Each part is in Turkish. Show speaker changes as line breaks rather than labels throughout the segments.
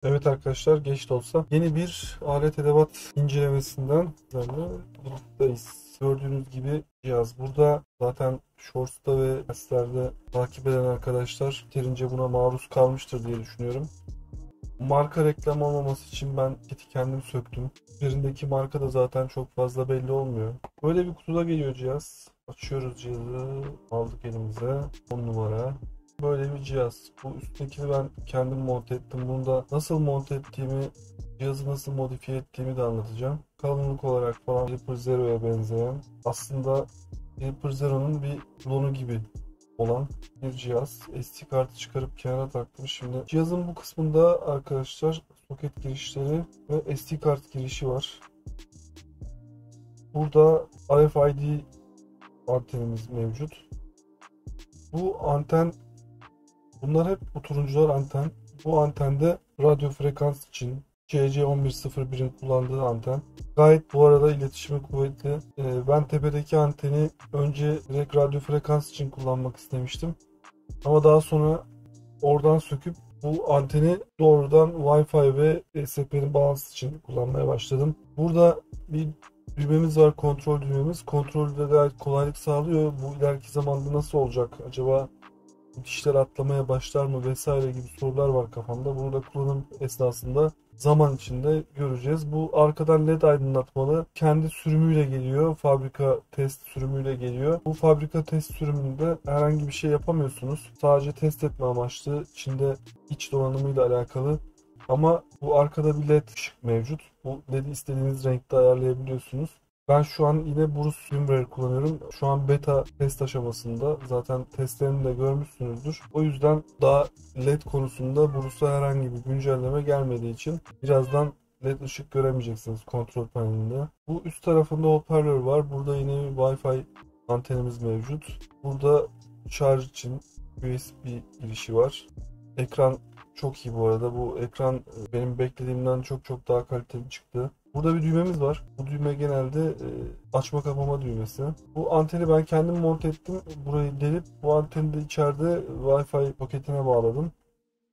Evet arkadaşlar, geç de olsa yeni bir alet edevat incelemesinden sizlerle birlikteyiz. Gördüğünüz gibi cihaz burada. Zaten Shorts'ta ve Reels'lerde takip eden arkadaşlar yeterince buna maruz kalmıştır diye düşünüyorum. Marka reklam olmaması için ben kiti kendim söktüm. Üzerindeki marka da zaten çok fazla belli olmuyor. Böyle bir kutuda geliyor cihaz. Açıyoruz cihazı. Aldık elimize. 10 numara. Böyle bir cihaz. Bu üsttekini ben kendim monte ettim. Bunu da nasıl monte ettiğimi, cihazı nasıl modifiye ettiğimi de anlatacağım. Kalınlık olarak falan Reaper Zero'ya benzeyen, aslında Reaper Zero'nun bir klonu gibi olan bir cihaz. SD kartı çıkarıp kenara taktım. Şimdi cihazın bu kısmında arkadaşlar soket girişleri ve SD kart girişi var. Burada RFID antenimiz mevcut. Bu anten, bunlar hep bu turuncular anten. Bu antende radyo frekans için CC1101'in kullandığı anten. Gayet bu arada iletişimi kuvvetli. Ben tepedeki anteni önce direkt radyo frekans için kullanmak istemiştim. Ama daha sonra oradan söküp bu anteni doğrudan Wi-Fi ve ESP'nin bağlantısı için kullanmaya başladım. Burada bir düğmemiz var, kontrol düğmemiz. Kontrolde gayet kolaylık sağlıyor. Bu ileriki zamanda nasıl olacak? Acaba dişler atlamaya başlar mı vesaire gibi sorular var kafamda. Bunu da kullanım esnasında zaman içinde göreceğiz. Bu arkadan LED aydınlatmalı. Kendi sürümüyle geliyor. Fabrika test sürümüyle geliyor. Bu fabrika test sürümünde herhangi bir şey yapamıyorsunuz. Sadece test etme amaçlı. İçinde iç donanımıyla alakalı. Ama bu arkada bir LED ışık mevcut. Bu LED'i istediğiniz renkte ayarlayabiliyorsunuz. Ben şu an yine Bruce Limbrel kullanıyorum. Şu an beta test aşamasında. Zaten testlerini de görmüşsünüzdür. O yüzden daha LED konusunda Bruce'a herhangi bir güncelleme gelmediği için birazdan LED ışık göremeyeceksiniz kontrol panelinde. Bu üst tarafında hoparlör var. Burada yine bir Wi-Fi antenimiz mevcut. Burada şarj için USB girişi var. Ekran çok iyi bu arada. Bu ekran benim beklediğimden çok çok daha kaliteli çıktı. Burada bir düğmemiz var. Bu düğme genelde açma kapama düğmesi. Bu anteni ben kendim monte ettim. Burayı delip bu anteni de içeride Wi-Fi paketine bağladım.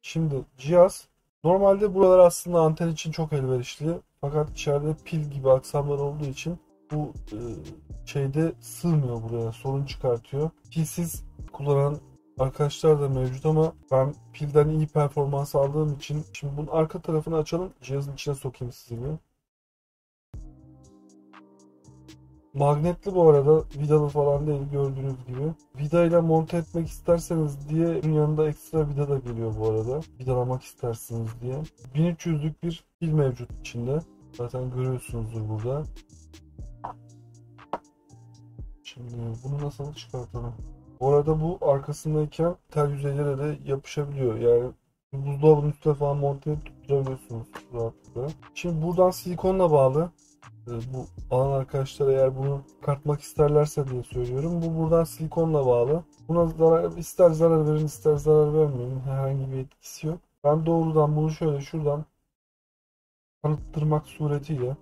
Şimdi cihaz normalde buralar aslında anten için çok elverişli. Fakat içeride pil gibi aksamlar olduğu için bu şeyde sığmıyor buraya. Sorun çıkartıyor. Pilsiz kullanan arkadaşlar da mevcut ama ben pilden iyi performans aldığım için şimdi bunun arka tarafını açalım. Cihazın içine sokayım sizi bir. Magnetli bu arada, vidalı falan değil gördüğünüz gibi. Vida ile monte etmek isterseniz diye bunun yanında ekstra vida da geliyor bu arada. Vidalamak istersiniz diye. 1300'lük bir pil mevcut içinde. Zaten görüyorsunuzdur burada. Şimdi bunu nasıl çıkartalım? Bu arada bu arkasındayken tel yüzeylere de yapışabiliyor. Yani buzdolabının üstüne falan monte edip tutturabiliyorsunuz rahatlıkla. Şimdi buradan silikonla bağlı. Bu alan arkadaşlar eğer bunu çıkartmak isterlerse diye söylüyorum. Bu buradan silikonla bağlı. Buna ister zarar verin ister zarar vermeyin. Herhangi bir etkisi yok. Ben doğrudan bunu şöyle şuradan kanıttırmak suretiyle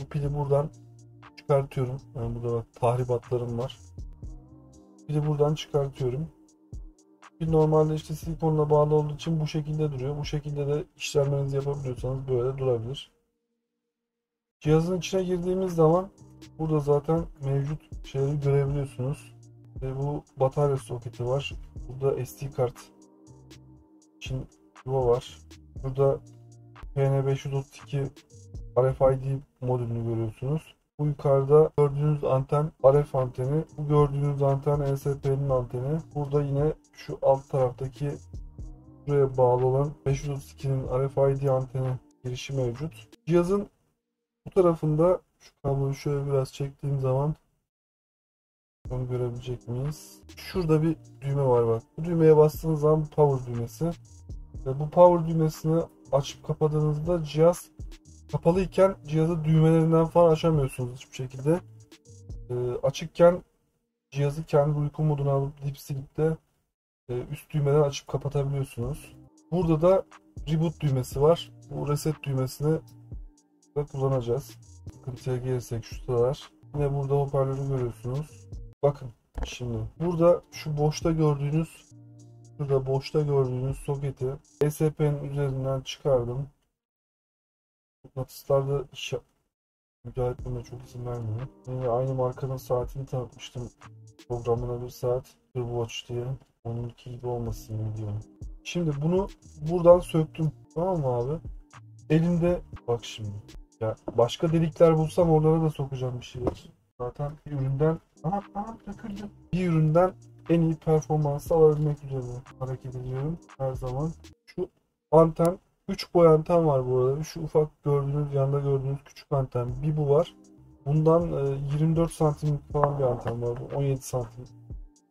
bu pili buradan çıkartıyorum. Yani burada bak tahribatlarım var. Pili buradan çıkartıyorum. Pil normalde işte silikonla bağlı olduğu için bu şekilde duruyor. Bu şekilde de işlemlerinizi yapabiliyorsanız böyle durabilir. Cihazın içine girdiğimiz zaman burada zaten mevcut şeyleri görebiliyorsunuz. Bu batarya soketi var. Burada SD kart için yuva var. Burada PN532 RFID modülünü görüyorsunuz. Bu yukarıda gördüğünüz anten RF anteni. Bu gördüğünüz anten ESP'nin anteni. Burada yine şu alt taraftaki buraya bağlı olan 532'nin RFID anteni girişi mevcut. Cihazın bu tarafında şu kabloyu şöyle biraz çektiğim zaman onu görebilecek miyiz? Şurada bir düğme var bak. Bu düğmeye bastığınız zaman power düğmesi. Ve bu power düğmesini açıp kapadığınızda cihaz kapalıyken cihazı düğmelerinden falan açamıyorsunuz hiçbir şekilde. Açıkken cihazı kendi uyku moduna alıp dip silip de üst düğmeden açıp kapatabiliyorsunuz. Burada da reboot düğmesi var. Bu reset düğmesini da kullanacağız. Sıkıntıya gelirsek şu sıralar. Yine burada hoparlörü görüyorsunuz. Bakın şimdi burada şu boşta gördüğünüz Şurada boşta gördüğünüz soketi ESP'nin üzerinden çıkardım. Mıknatıslarda müdahale etmeme çok izin vermiyor. Yine aynı markanın saatini tanıtmıştım. Programına bir saat. TurboWatch diye. Onunki gibi olmasın diye. Şimdi bunu buradan söktüm. Tamam mı abi? Elimde bak şimdi. Ya başka delikler bulsam oralara da sokacağım bir şeyler. Zaten bir üründen takıldı. Bir üründen en iyi performansı alabilmek üzere hareket ediyorum her zaman. Şu anten 3 boy anten var bu arada. Şu ufak gördüğünüz yanda gördüğünüz küçük anten. Bir bu var. Bundan 24 santim falan bir anten var. Bu 17 santim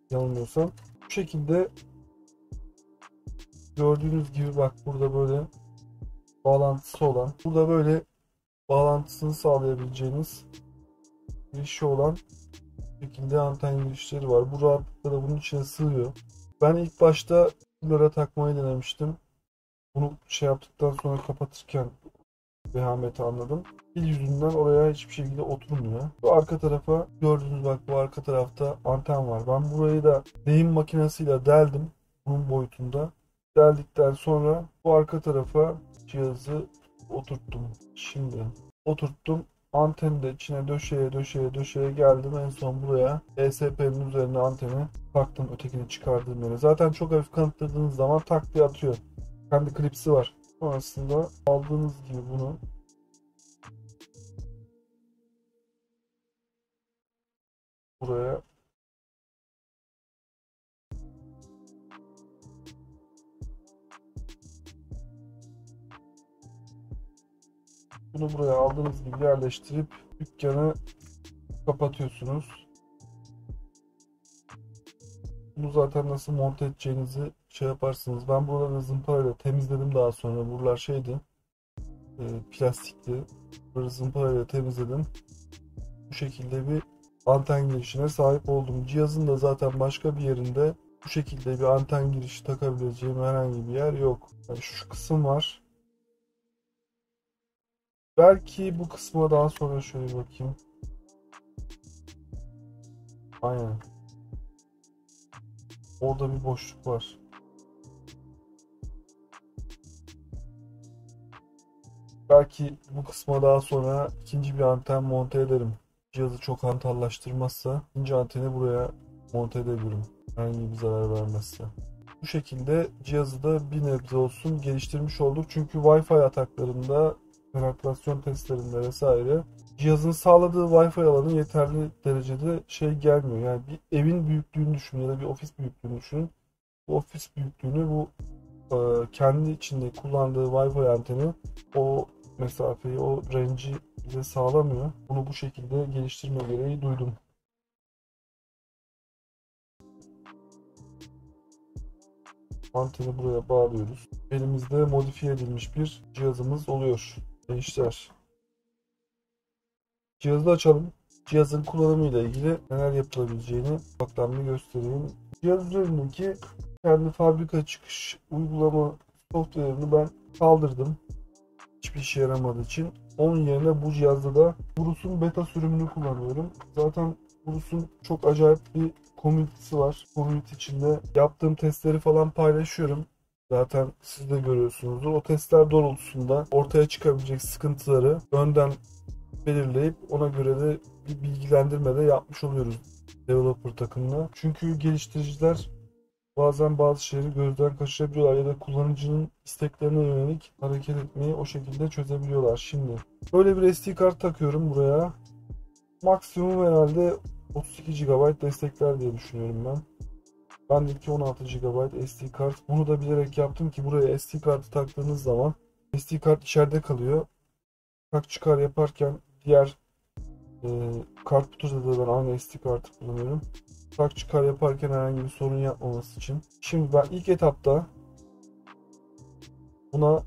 yanılmıyorsam. Bu şekilde gördüğünüz gibi bak burada böyle bağlantısı olan. Burada böyle bağlantısını sağlayabileceğiniz girişi olan şekilde anten girişleri var. Bu rahatlıkla da bunun içine sığıyor. Ben ilk başta bunlara takmayı denemiştim. Bunu şey yaptıktan sonra kapatırken vehameti anladım. Pil yüzünden oraya hiçbir şekilde oturmuyor. Bu arka tarafa gördüğünüz bak bu arka tarafta anten var. Ben burayı da deyim makinesiyle deldim. Bunun boyutunda. Deldikten sonra bu arka tarafa cihazı oturttum. Şimdi oturttum. Anteni de içine döşeye geldim. En son buraya ESP'nin üzerine anteni taktım ötekini çıkardığım yere. Zaten çok hafif kanıtladığınız zaman tak diye atıyor. Kendi klipsi var. Sonrasında aldığınız gibi bunu buraya aldığınız gibi yerleştirip dükkanı kapatıyorsunuz. Bunu zaten nasıl monte edeceğinizi şey yaparsınız. Ben buraları zımparayla temizledim daha sonra. Buralar şeydi. Plastikti. Buraları zımparayla temizledim. Bu şekilde bir anten girişine sahip oldum. Cihazın da zaten başka bir yerinde bu şekilde bir anten girişi takabileceğim herhangi bir yer yok. Yani şu kısım var. Belki bu kısma daha sonra şöyle bakayım. Aynen. Orada bir boşluk var. Belki bu kısma daha sonra ikinci bir anten monte ederim. Cihazı çok hantallaştırmazsa ikinci anteni buraya monte edebilirim. Herhangi bir zarar vermezse. Bu şekilde cihazı da bir nebze olsun geliştirmiş olduk. Çünkü Wi-Fi ataklarında, penetrasyon testlerinde vesaire cihazın sağladığı Wi-Fi alanı yeterli derecede şey gelmiyor. Yani bir evin büyüklüğünü düşünün ya da bir ofis büyüklüğünü düşünün. Bu ofis büyüklüğünü bu kendi içinde kullandığı Wi-Fi anteni o mesafeyi, o range'i bize sağlamıyor. Bunu bu şekilde geliştirme gereği duydum. Anteni buraya bağlıyoruz. Elimizde modifiye edilmiş bir cihazımız oluyor. Gençler. Cihazı da açalım. Cihazın kullanımıyla ilgili neler yapılabileceğini ufaktan bir göstereyim. Cihaz üzerindeki kendi fabrika çıkış uygulama software'ını ben kaldırdım. Hiçbir işe yaramadığı için. Onun yerine bu cihazda da Brus'un beta sürümünü kullanıyorum. Zaten Brus'un çok acayip bir community'si var. Community içinde yaptığım testleri falan paylaşıyorum. Zaten siz de görüyorsunuzdur. O testler doğrultusunda ortaya çıkabilecek sıkıntıları önden belirleyip ona göre de bir bilgilendirme de yapmış oluyoruz developer takımına. Çünkü geliştiriciler bazen bazı şeyleri gözden kaçırabiliyorlar ya da kullanıcının isteklerine yönelik hareket etmeyi o şekilde çözebiliyorlar. Şimdi böyle bir SD kart takıyorum buraya. Maksimum herhalde 32 GB destekler diye düşünüyorum ben. Bendeki 16 GB SD kart. Bunu da bilerek yaptım ki buraya SD kartı taktığınız zaman SD kart içeride kalıyor. Tak çıkar yaparken diğer kart kutuda da ben aynı SD kartı kullanıyorum. Tak çıkar yaparken herhangi bir sorun yapmaması için. Şimdi ben ilk etapta buna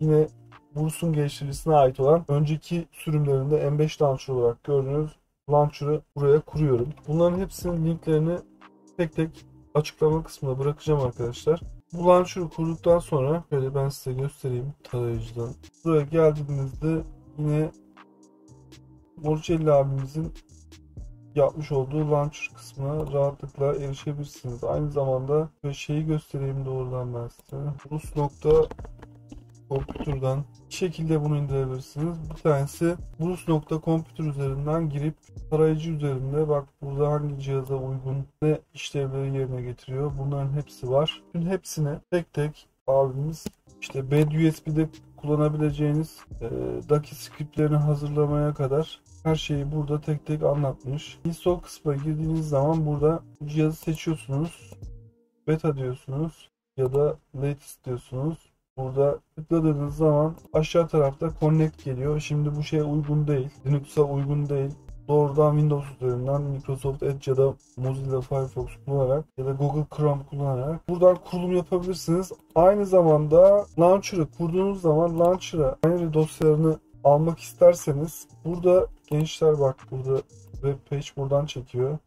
yine Brus'un geliştiricisine ait olan önceki sürümlerinde M5 Launcher olarak gördüğünüz Launcher'ı buraya kuruyorum. Bunların hepsinin linklerini tek tek açıklama kısmına bırakacağım arkadaşlar. Bu Launcher'ı kurduktan sonra şöyle ben size göstereyim tarayıcıdan. Buraya geldiğinizde yine Morcelli abimizin yapmış olduğu launcher kısmına rahatlıkla erişebilirsiniz. Aynı zamanda şeyi göstereyim doğrudan ben size. Brus.computer'dan iki şekilde bunu indirebilirsiniz. Bir tanesi Brus.computer üzerinden girip tarayıcı üzerinde bak burada hangi cihaza uygun ne işlevleri yerine getiriyor. Bunların hepsi var. Bütün hepsini tek tek abimiz işte BadUSB'de kullanabileceğiniz Daki scriptlerini hazırlamaya kadar her şeyi burada tek tek anlatmış. Install kısmına girdiğiniz zaman burada cihazı seçiyorsunuz. Beta diyorsunuz ya da latest diyorsunuz. Burada tıkladığınız zaman aşağı tarafta connect geliyor. Şimdi bu şeye uygun değil. Linux'a uygun değil. Doğrudan Windows üzerinden Microsoft Edge ya da Mozilla Firefox kullanarak ya da Google Chrome kullanarak buradan kurulum yapabilirsiniz. Aynı zamanda Launcher'ı kurduğunuz zaman Launcher'a binary dosyalarını almak isterseniz burada gençler bak burada web page buradan çekiyor.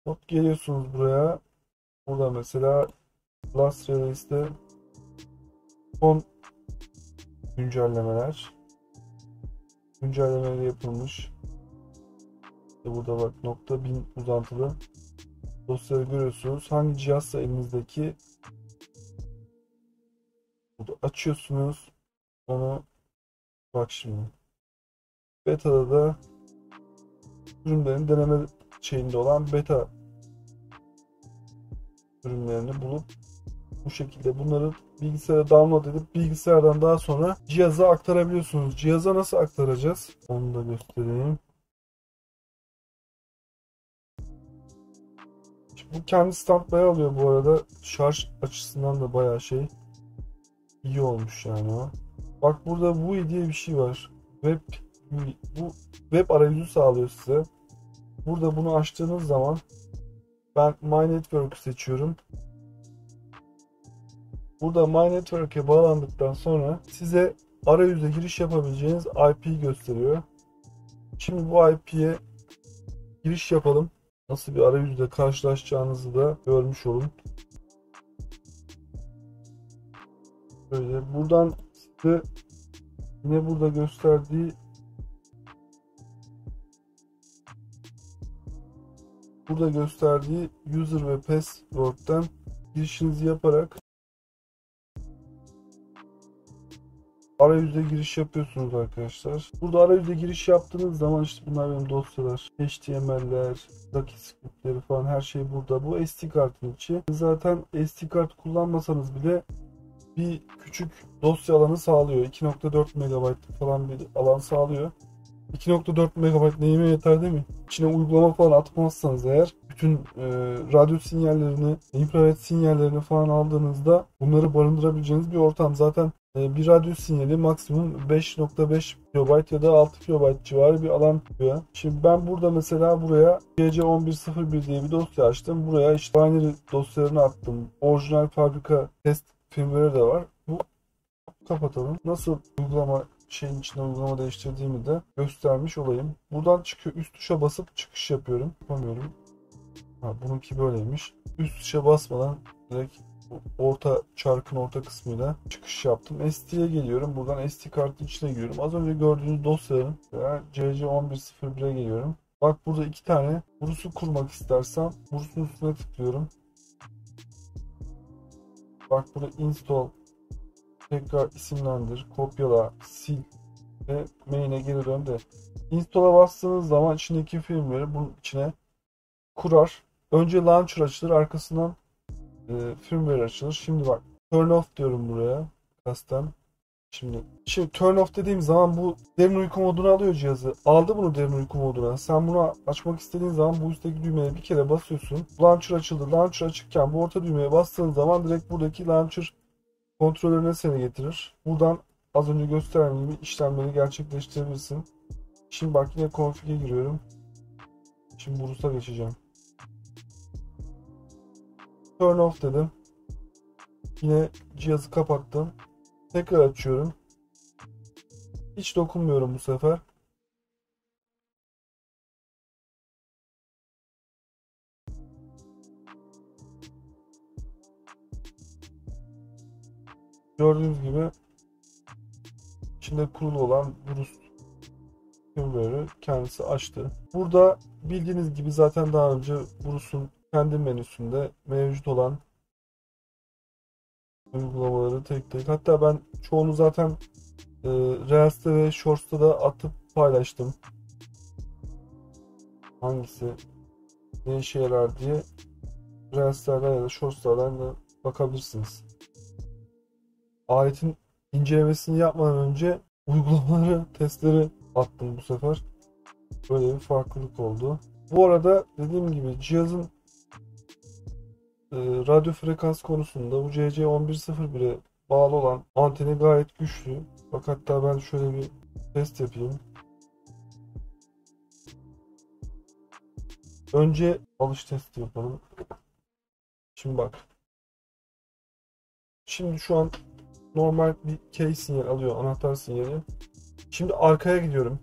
Hop geliyorsunuz buraya. Burada mesela Last Release'de son güncellemeleri yapılmış. İşte burada bak .bin uzantılı dosyaları görüyorsunuz. Hangi cihazsa elinizdeki burada açıyorsunuz. Onu bak şimdi. Beta'da da ürünlerin deneme şeyinde olan beta ürünlerini bulup bu şekilde bunları bilgisayara download edip bilgisayardan daha sonra cihaza aktarabiliyorsunuz. Cihaza nasıl aktaracağız? Onu da göstereyim. Şimdi bu kendi standby alıyor bu arada. Şarj açısından da bayağı iyi olmuş yani o. Bak burada WUI diye bir şey var. Bu web arayüzü sağlıyor size. Burada bunu açtığınız zaman ben My Network'ü seçiyorum. Burada My Network'e bağlandıktan sonra size arayüze giriş yapabileceğiniz IP'yi gösteriyor. Şimdi bu IP'ye giriş yapalım. Nasıl bir arayüzle karşılaşacağınızı da görmüş olun. Böyle buradan size yine burada gösterdiği user ve password'den girişinizi yaparak arayüze giriş yapıyorsunuz arkadaşlar. Burada arayüze giriş yaptığınız zaman işte bunlar benim dosyalar, HTML'ler, Daki scriptleri falan her şey burada. Bu SD kartın içi. Zaten SD kart kullanmasanız bile bir küçük dosya alanı sağlıyor. 2.4 MB falan bir alan sağlıyor. 2.4 MB neyime yeter değil mi? İçine uygulama falan atmazsanız eğer bütün radyo sinyallerini, infrared sinyallerini falan aldığınızda bunları barındırabileceğiniz bir ortam. Zaten bir radyo sinyali maksimum 5.5 KB ya da 6 KB civarı bir alan tutuyor. Şimdi ben burada mesela buraya CC1101 diye bir dosya açtım. Buraya işte binary dosyalarını attım. Orijinal fabrika test firmware de var. Bu kapatalım. Nasıl şeyin içinde uygulama değiştirdiğimi de göstermiş olayım. Buradan çıkıyor. Üst tuşa basıp çıkış yapıyorum. Yapamıyorum. Bununki böyleymiş. Üst tuşa basmadan direkt orta çarkın orta kısmıyla çıkış yaptım. SD'ye geliyorum. Buradan SD kartın içine giriyorum. Az önce gördüğünüz dosyaların veya CC1101'e geliyorum. Bak burada iki tane Brus'u kurmak istersem Brus'un üstüne tıklıyorum. Bak burada install, tekrar isimlendir, kopyala, sil ve main'e geri dön de. Install'a bastığınız zaman içindeki firmware'i bunun içine kurar. Önce launcher açılır, arkasından firmware açılır. Şimdi bak turn off diyorum buraya kasten. Şimdi turn off dediğim zaman bu derin uyku moduna alıyor cihazı. Aldı bunu derin uyku moduna. Sen bunu açmak istediğin zaman bu üstteki düğmeye bir kere basıyorsun. Launcher açıldı. Launcher açıkken bu orta düğmeye bastığın zaman direkt buradaki launcher kontrolörüne seni getirir. Buradan az önce gösterdiğim gibi işlemleri gerçekleştirebilirsin. Şimdi bak yine config'e giriyorum. Şimdi Brus'a geçeceğim. Turn off dedim. Yine cihazı kapattım. Tekrar açıyorum. Hiç dokunmuyorum bu sefer. Gördüğünüz gibi içinde kurulu olan Brus firmware'ı kendisi açtı. Burada bildiğiniz gibi zaten daha önce Bruce'un kendi menüsünde mevcut olan uygulamaları tek tek, hatta ben çoğunu zaten Reels'te ve Shorts'ta da atıp paylaştım. Hangisi ne işe yarar diye Reels'lerden ya da Shorts'lardan da bakabilirsiniz. Aletin incelemesini yapmadan önce uygulamaları, testleri attım bu sefer. Böyle bir farklılık oldu. Bu arada dediğim gibi cihazın radyo frekans konusunda bu CC1101'e bağlı olan anteni gayet güçlü. Bak hatta ben şöyle bir test yapayım. Önce alış testi yapalım. Şimdi bak. Şimdi şu an normal bir key sinyal alıyor, anahtar sinyali. Şimdi arkaya gidiyorum.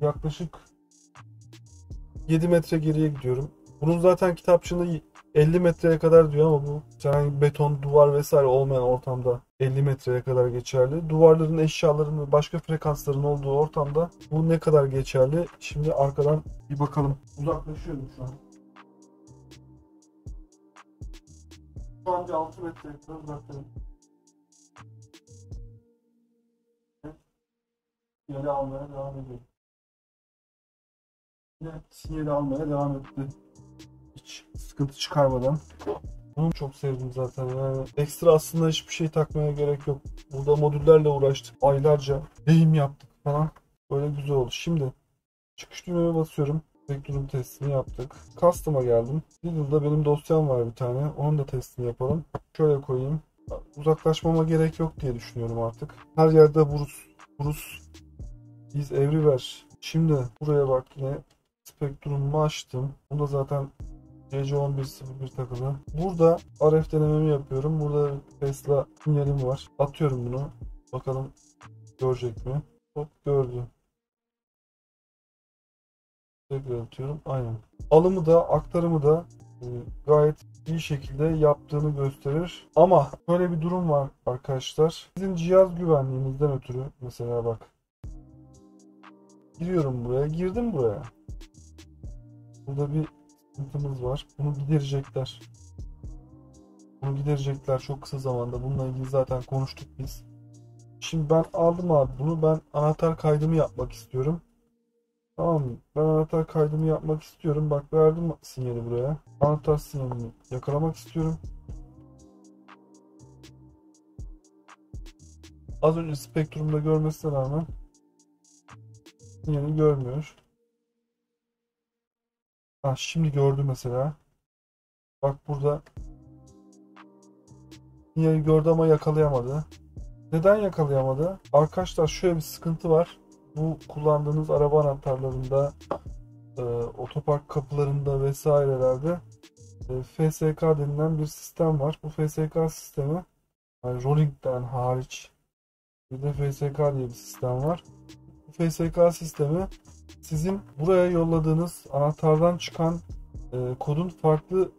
Yaklaşık 7 metre geriye gidiyorum. Bunun zaten kitapçığında 50 metreye kadar diyor ama bu yani beton, duvar vesaire olmayan ortamda 50 metreye kadar geçerli. Duvarların, eşyaların ve başka frekansların olduğu ortamda bu ne kadar geçerli? Şimdi arkadan bir bakalım. Uzaklaşıyorum şu an. Şu an bir 6 metreye kadar uzaktayım. Sinyali almaya devam ediyor. Yine sinyali almaya devam etti. Hiç sıkıntı çıkarmadan. Bunu çok sevdim zaten, yani ekstra aslında hiçbir şey takmaya gerek yok. Burada modüllerle uğraştık aylarca, lehim yaptık falan, böyle güzel oldu. Şimdi çıkış düğmeye basıyorum. Spektrum testini yaptık. Custom'a geldim. Google'da benim dosyam var bir tane, onun da testini yapalım. Şöyle koyayım. Uzaklaşmama gerek yok diye düşünüyorum artık. Her yerde Bruce is everywhere. Şimdi buraya bak, yine Spektrum'u açtım. Bunda zaten CC1101 takılı. Burada RF denememi yapıyorum. Burada Tesla sinyalim var. Atıyorum bunu. Bakalım görecek mi? Hop, gördü. Tekrar atıyorum. Aynen. Alımı da aktarımı da gayet iyi şekilde yaptığını gösterir. Ama böyle bir durum var arkadaşlar. Sizin cihaz güvenliğinizden ötürü mesela bak. Giriyorum buraya. Girdim buraya. Burada bir sıkıntımız var. Bunu giderecekler. Bunu giderecekler çok kısa zamanda. Bununla ilgili zaten konuştuk biz. Şimdi ben aldım abi bunu. Ben anahtar kaydımı yapmak istiyorum. Tamam mı? Ben anahtar kaydımı yapmak istiyorum. Bak, verdim sinyali buraya. Anahtar sinyalini yakalamak istiyorum. Az önce spektrumda görmesine rağmen sinyali görmüyor. Ha, şimdi gördü mesela. Bak burada sinyali gördü ama yakalayamadı. Neden yakalayamadı? Arkadaşlar şöyle bir sıkıntı var. Bu kullandığınız araba anahtarlarında, otopark kapılarında vesairelerde FSK denilen bir sistem var. Bu FSK sistemi, yani Rolling'den hariç bir de FSK diye bir sistem var. Bu FSK sistemi sizin buraya yolladığınız anahtardan çıkan kodun farklı,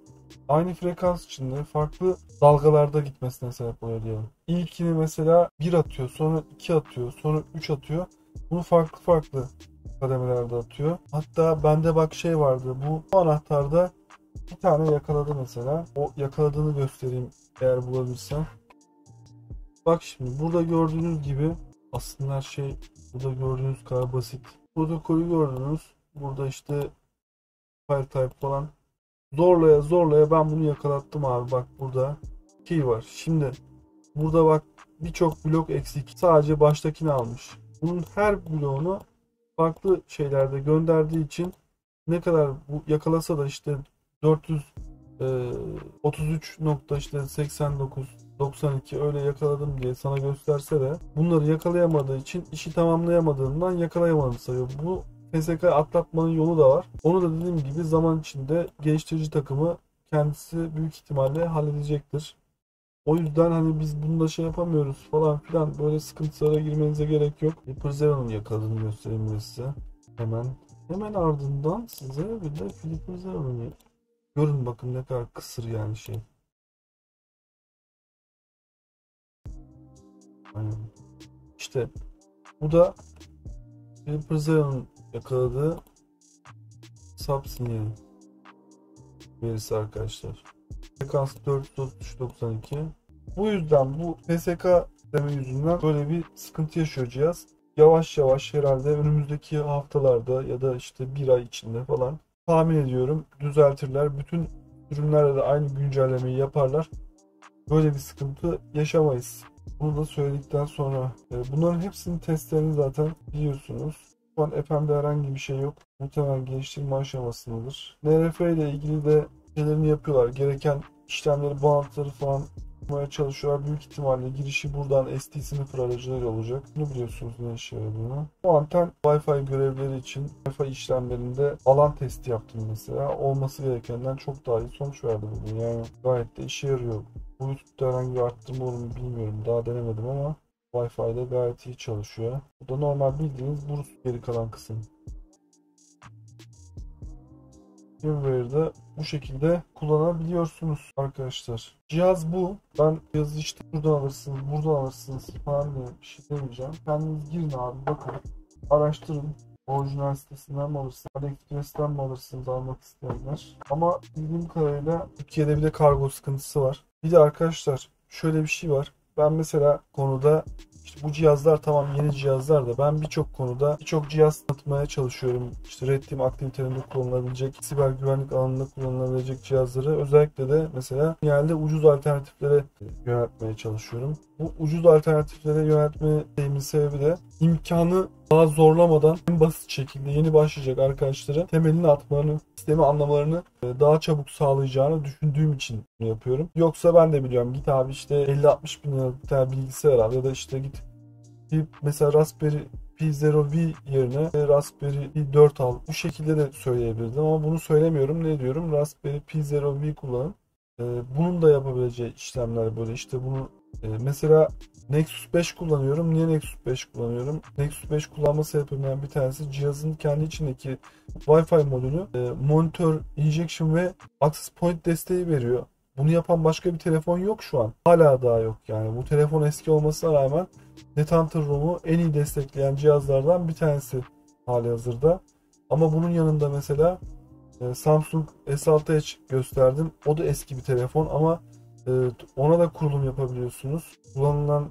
aynı frekans içinde farklı dalgalarda gitmesine sebep oluyor diyelim. İlkini mesela 1 atıyor, sonra 2 atıyor, sonra 3 atıyor. Bunu farklı farklı kademelerde atıyor. Hatta bende bak şey vardı. Bu anahtarda bir tane yakaladı mesela. O yakaladığını göstereyim eğer bulabilirsem. Bak şimdi burada gördüğünüz gibi aslında her şey burada gördüğünüz kadar basit. Protokolü gördünüz. Burada işte file type falan. Zorlaya zorlaya ben bunu yakalattım abi. Bak burada key var. Şimdi burada bak birçok blok eksik. Sadece baştakini almış. Bunun her bloğunu farklı şeylerde gönderdiği için ne kadar bu yakalasa da işte 433 nokta işte 89 92 öyle yakaladım diye sana gösterse de bunları yakalayamadığı için işi tamamlayamadığından yakalayamadığını sayıyor. Bu FSK atlatmanın yolu da var. Onu da dediğim gibi zaman içinde geliştirici takımı kendisi büyük ihtimalle halledecektir. O yüzden hani biz bunda şey yapamıyoruz falan filan, böyle sıkıntılara girmenize gerek yok. Flipper Zero'nun yakaladığını göstereyim de size. Hemen. Hemen ardından size bir de Flipper Zero'nun görün, bakın ne kadar kısır yani şey. Aynen. İşte bu da Juniper Zero'nun yakaladığı sub sinyali verisi arkadaşlar. Frekans 433.92. Bu yüzden bu PSK sistemi yüzünden böyle bir sıkıntı yaşıyor cihaz. Yavaş yavaş herhalde önümüzdeki haftalarda ya da işte bir ay içinde falan tahmin ediyorum düzeltirler. Bütün ürünlerde de aynı güncellemeyi yaparlar. Böyle bir sıkıntı yaşamayız. Bunu da söyledikten sonra bunların hepsinin testlerini zaten biliyorsunuz. Şu an FM'de herhangi bir şey yok. Muhtemelen geliştirme aşamasındadır. NRF ile ilgili de şeylerini yapıyorlar. Gereken işlemleri, bağlantıları falan yapmaya çalışıyorlar. Büyük ihtimalle girişi buradan ST sınıfı aracılığıyla olacak. Bunu biliyorsunuz ne işe yaradığını. Bu anten Wi-Fi görevleri için Wi-Fi işlemlerinde alan testi yaptım mesela. Olması gerekenden çok daha iyi sonuç verdi bugün. Yani gayet de işe yarıyor. Bluetooth'ta herhangi bir arttırma olur mu bilmiyorum. Daha denemedim ama Wi-Fi'de gayet iyi çalışıyor. Bu da normal bildiğiniz Bluetooth geri kalan kısım. Firmware'da bu şekilde kullanabiliyorsunuz arkadaşlar. Cihaz bu. Ben cihazı işte buradan alırsınız, buradan alırsınız falan diye bir şey demeyeceğim. Kendiniz girin abi bakın. Araştırın. Orijinal sitesinden mi alırsınız? AliExpress'ten mi alırsınız almak isteyenler? Ama bildiğim kadarıyla Türkiye'de bir de kargo sıkıntısı var. Bir de arkadaşlar şöyle bir şey var. Ben mesela konuda işte bu cihazlar tamam yeni cihazlar da ben birçok konuda birçok cihaz tanıtmaya çalışıyorum. İşte Red Team aktivitelerinde kullanılabilecek, siber güvenlik alanında kullanılabilecek cihazları özellikle de mesela genelde ucuz alternatiflere yöneltmeye çalışıyorum. Bu ucuz alternatiflere yöneltmemin sebebi de imkanı daha zorlamadan en basit şekilde yeni başlayacak arkadaşlara temelini atmalarını, sistemi anlamalarını daha çabuk sağlayacağını düşündüğüm için bunu yapıyorum. Yoksa ben de biliyorum git abi işte 50-60 bin liralık bir tane bilgisayar al ya da işte git mesela Raspberry Pi Zero V yerine Raspberry Pi 4 al. Bu şekilde de söyleyebilirdim ama bunu söylemiyorum. Ne diyorum? Raspberry Pi Zero V kullanın. Bunun da yapabileceği işlemler böyle işte bunu mesela Nexus 5 kullanıyorum. Niye Nexus 5 kullanıyorum? Nexus 5 kullanma sebeplerinden bir tanesi cihazın kendi içindeki Wi-Fi modülü monitör, injection ve access point desteği veriyor. Bunu yapan başka bir telefon yok şu an. Hala daha yok yani. Bu telefon eski olmasına rağmen NetHunter ROM'u en iyi destekleyen cihazlardan bir tanesi halihazırda. Ama bunun yanında mesela Samsung S6 Edge gösterdim. O da eski bir telefon ama ona da kurulum yapabiliyorsunuz. Kullanılan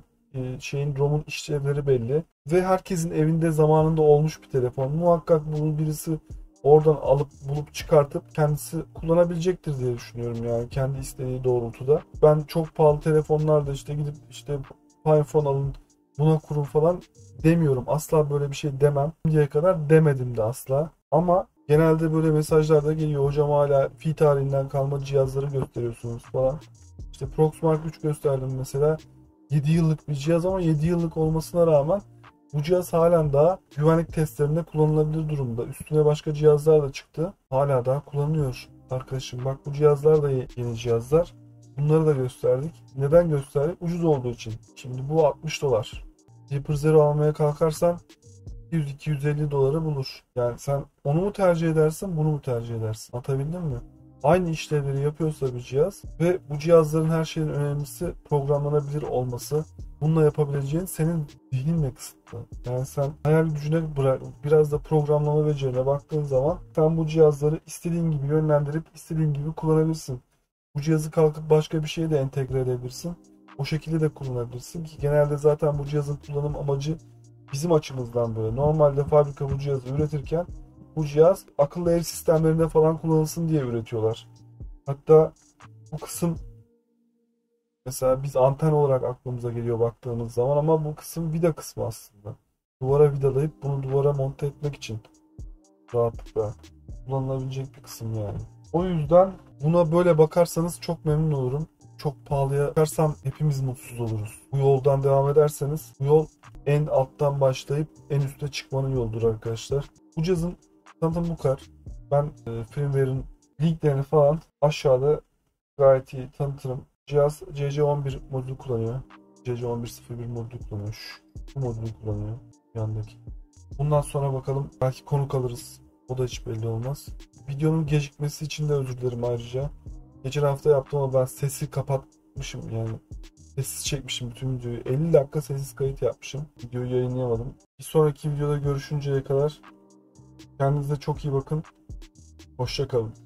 şeyin ROM'un işlevleri belli. Ve herkesin evinde zamanında olmuş bir telefon. Muhakkak bunu birisi oradan alıp bulup çıkartıp kendisi kullanabilecektir diye düşünüyorum yani kendi istediği doğrultuda. Ben çok pahalı telefonlarda işte gidip işte iPhone alın buna kurun falan demiyorum. Asla böyle bir şey demem. Şimdiye kadar demedim de asla. Ama genelde böyle mesajlar da geliyor. Hocam hala fi tarihinden kalma cihazları gösteriyorsunuz falan. İşte Proxmark 3 gösterdim mesela. 7 yıllık bir cihaz ama 7 yıllık olmasına rağmen bu cihaz halen daha güvenlik testlerinde kullanılabilir durumda. Üstüne başka cihazlar da çıktı. Hala daha kullanılıyor arkadaşım. Bak bu cihazlar da yeni cihazlar. Bunları da gösterdik. Neden gösterdik? Ucuz olduğu için. Şimdi bu 60 dolar. Juniper Zero almaya kalkarsan 200-250 doları bulur. Yani sen onu mu tercih edersin, bunu mu tercih edersin? Anlatabildim mi? Aynı işlevleri yapıyorsa bir cihaz ve bu cihazların her şeyin önemlisi programlanabilir olması. Bununla yapabileceğin senin zihninle kısıtlı. Yani sen hayal gücüne bırak, biraz da programlama becerine baktığın zaman sen bu cihazları istediğin gibi yönlendirip istediğin gibi kullanabilirsin. Bu cihazı kalkıp başka bir şeye de entegre edebilirsin. O şekilde de kullanabilirsin ki genelde zaten bu cihazın kullanım amacı bizim açımızdan böyle. Normalde fabrika bu cihazı üretirken bu cihaz akıllı ev sistemlerinde falan kullanılsın diye üretiyorlar. Hatta bu kısım mesela biz anten olarak aklımıza geliyor baktığımız zaman ama bu kısım vida kısmı aslında. Duvara vidalayıp bunu duvara monte etmek için rahatlıkla kullanılabilecek bir kısım yani. O yüzden buna böyle bakarsanız çok memnun olurum. Çok pahalıya bakarsam hepimiz mutsuz oluruz. Bu yoldan devam ederseniz bu yol en alttan başlayıp en üste çıkmanın yoludur arkadaşlar. Bu cihazın tanıtımı bu kadar. Ben firmware'in linklerini falan aşağıda gayet iyi tanıtırım. Cihaz CC11 modülü kullanıyor. CC1101 modülü kullanıyor. Bu modülü kullanıyor yandaki. Bundan sonra bakalım belki konuk alırız. O da hiç belli olmaz. Videonun gecikmesi için de özür dilerim ayrıca. Geçen hafta yaptım ama ben sesi yapmışım yani. Sessiz çekmişim bütün videoyu. 50 dakika sessiz kayıt yapmışım. Videoyu yayınlayamadım. Bir sonraki videoda görüşünceye kadar kendinize çok iyi bakın. Hoşça kalın.